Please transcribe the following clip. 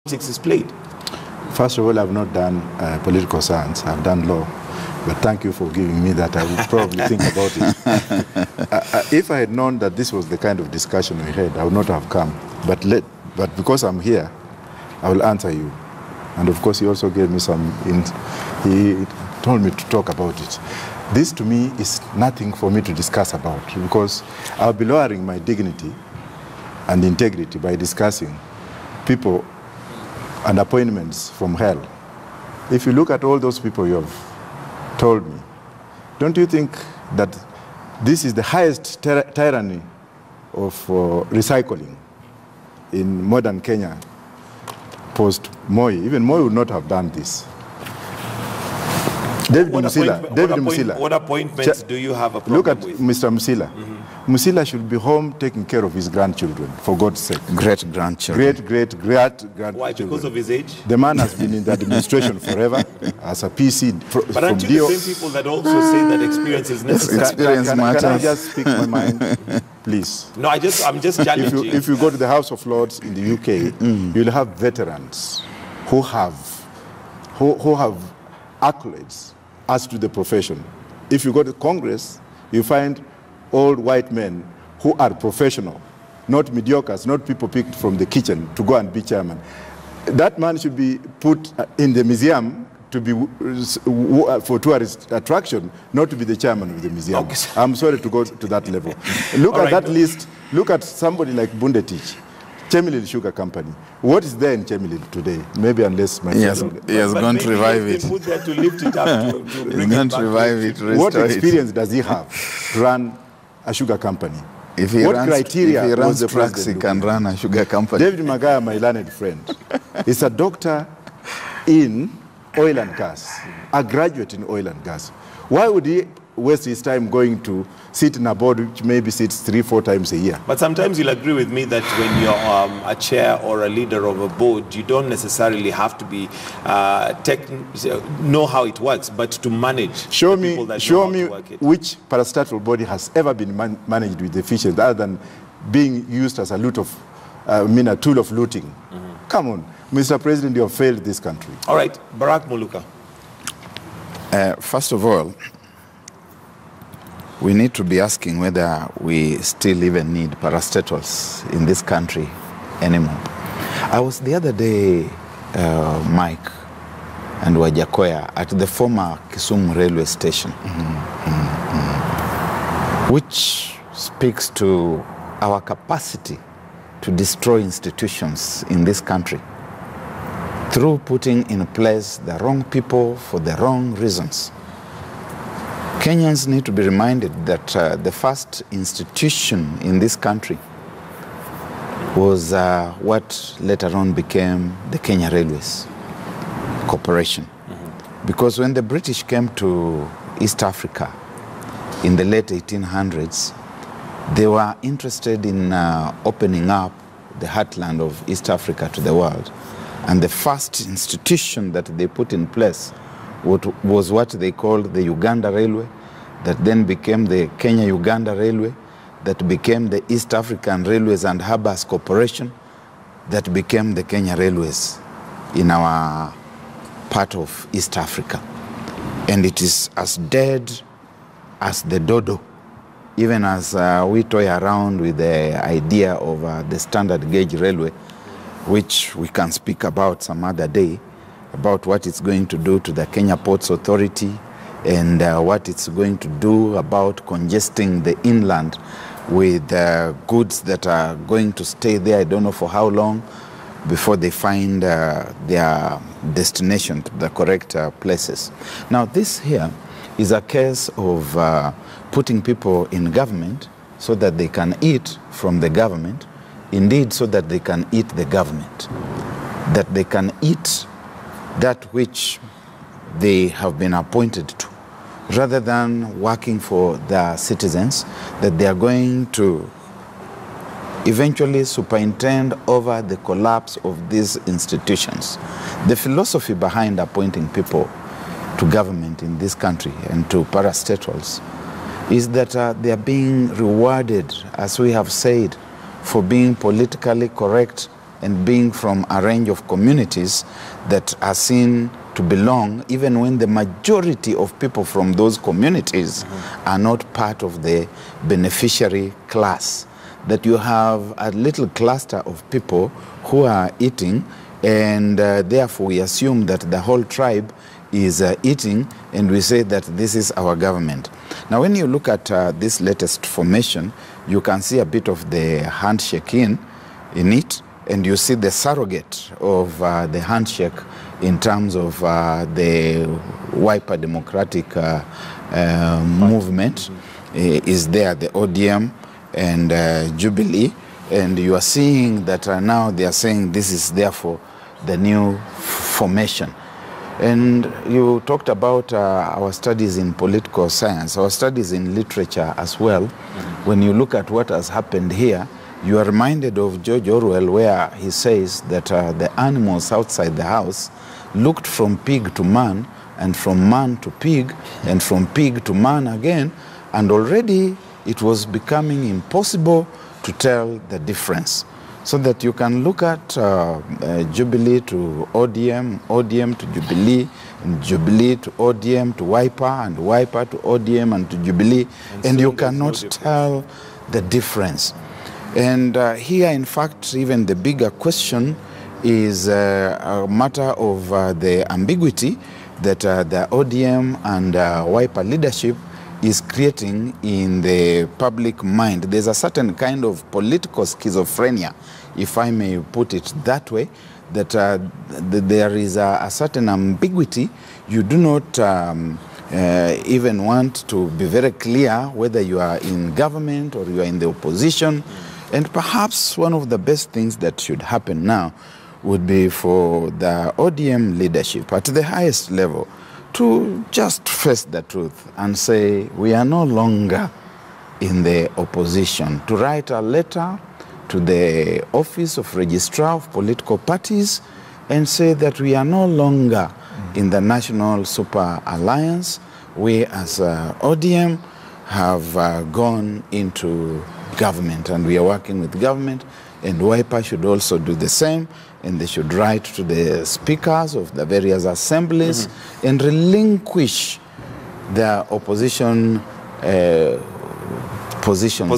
politics is played? First of all, I've not done political science. I've done law. But thank you for giving me that. I would probably think about it. If I had known that this was the kind of discussion we had, I would not have come. But because I'm here, I will answer you. And of course, he also gave me some, he told me to talk about it. This to me is nothing for me to discuss about, because I'll be lowering my dignity and integrity by discussing people and appointments from hell. If you look at all those people you have told me, don't you think that this is the highest tyranny of recycling in modern Kenya post-Moi? Even Moi would not have done this. David Musila. What appointments do you have a problem with? Look at with? Mr. Musila. Musila should be home taking care of his grandchildren, for God's sake. Great-grandchildren. Great-grandchildren. Why? Because of his age? The man has been in the administration forever as a PC. But aren't you the same people that also say that experience is necessary? Experience matters. Can I just speak my mind, please? No, I'm just challenging. If you go to the House of Lords in the UK, you'll have veterans who have accolades as to the profession. If you go to Congress, you find old white men who are professional, not mediocres, not people picked from the kitchen to go and be chairman. That man should be put in the museum to be for tourist attraction, not to be the chairman of the museum. Okay. I'm sorry to go to that level. Look at that list. Look at somebody like Bundetich, Chemilil Sugar Company. What is there in Chemilil today? Maybe unless my he has gone to revive it. Put there to lift it up. To he's going to revive it. What experience does he have to run a sugar company? If he runs trucks, he can run a sugar company. David Magaya, my learned friend, is a doctor in oil and gas, a graduate in oil and gas. Why would he waste his time going to sit in a board which maybe sits 3-4 times a year? But sometimes you'll agree with me that when you're a chair or a leader of a board, you don't necessarily have to be know how it works, but to manage. Show me which parastatal body has ever been managed with efficiency, other than being used as a a tool of looting. Come on, Mr. President, you have failed this country. All right, Barack Muluka. First of all, we need to be asking whether we still even need parastatals in this country anymore. I was the other day, Mike and Wajakoya, at the former Kisumu railway station, which speaks to our capacity to destroy institutions in this country through putting in place the wrong people for the wrong reasons. Kenyans need to be reminded that the first institution in this country was what later on became the Kenya Railways Corporation. Because when the British came to East Africa in the late 1800s, they were interested in opening up the heartland of East Africa to the world. And the first institution that they put in place was what they called the Uganda Railway, that then became the Kenya-Uganda Railway, that became the East African Railways and Harbors Corporation, that became the Kenya Railways in our part of East Africa. And it is as dead as the dodo, even as we toy around with the idea of the standard gauge railway, which we can speak about some other day, about what it's going to do to the Kenya Ports Authority and what it's going to do about congesting the inland with goods that are going to stay there, I don't know for how long, before they find their destination to the correct places. Now, this here is a case of putting people in government so that they can eat from the government, indeed so that they can eat the government, that they can eat that which they have been appointed to, rather than working for their citizens, that they are going to eventually superintend over the collapse of these institutions. The philosophy behind appointing people to government in this country and to parastatals is that they are being rewarded, as we have said, for being politically correct and being from a range of communities that are seen to belong, even when the majority of people from those communities are not part of the beneficiary class. That you have a little cluster of people who are eating, and therefore we assume that the whole tribe is eating, and we say that this is our government. Now when you look at this latest formation, you can see a bit of the handshake in it, and you see the surrogate of the handshake in terms of the Wiper Democratic movement is there, the ODM and Jubilee, and you are seeing that now they are saying this is therefore the new formation. And you talked about our studies in political science, our studies in literature as well. When you look at what has happened here, you are reminded of George Orwell, where he says that the animals outside the house looked from pig to man, and from man to pig, and from pig to man again, and already it was becoming impossible to tell the difference. So that you can look at Jubilee to ODM, ODM to Jubilee, and Jubilee to ODM to Wiper, and Wiper to ODM and to Jubilee, and you cannot tell the difference. And here, in fact, even the bigger question is a matter of the ambiguity that the ODM and Wiper leadership is creating in the public mind. There's a certain kind of political schizophrenia, if I may put it that way, that there is a certain ambiguity. You do not even want to be very clear whether you are in government or you are in the opposition. And perhaps one of the best things that should happen now would be for the ODM leadership at the highest level to just face the truth and say we are no longer in the opposition, to write a letter to the Office of Registrar of Political Parties and say that we are no longer in the National Super Alliance. We as ODM have gone into government, and we are working with government, and Wiper should also do the same, and they should write to the speakers of the various assemblies and relinquish their opposition positions.